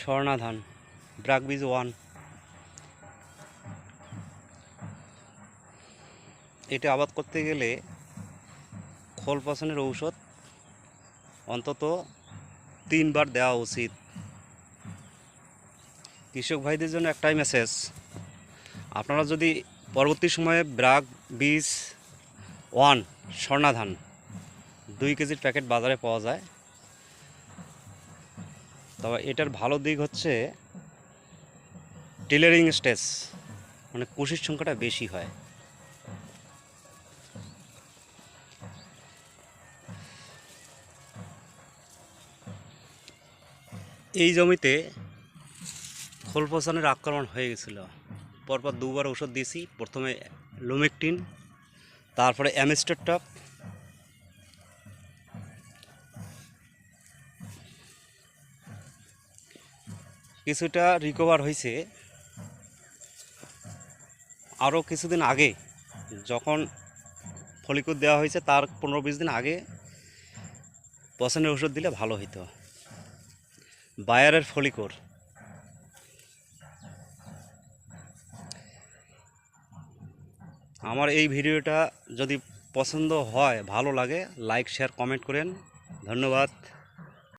স্বর্ণা ধান ব্রাক বীজ 1। এটা আবাদ করতে গেলে খোল পচনের ঔষধ অন্তত 3 বার দেওয়া উচিত। কৃষক ভাইদের জন্য একটাই মেসেজ, আপনারা যদি পরবর্তী সময়ে ব্রাক বীজ 1 স্বর্ণা ধান 2 কেজির প্যাকেট বাজারে পাওয়া যায়, তবে এটার ভালো দিক হচ্ছে টিলারিং স্টেজ, মানে কুশির সংখ্যাটা বেশি হয়। এই জমিতে খোল পচনের আক্রমণ হয়ে গেছিল, পরপর 2 বার ওষুধ দিয়েছি। প্রথমে লুমেকটিন, তারপরে অ্যামিস্টারটপ। কিছুটা রিকভার হয়েছে। আরও কিছুদিন আগে যখন ফলিকুর দেওয়া হয়েছে তার 15-20 দিন আগে পচনের ওষুধ দিলে ভালো হতো। বায়ারের ফলিকুর। আমার এই ভিডিওটা যদি পছন্দ হয়, ভালো লাগে, লাইক শেয়ার কমেন্ট করেন। ধন্যবাদ।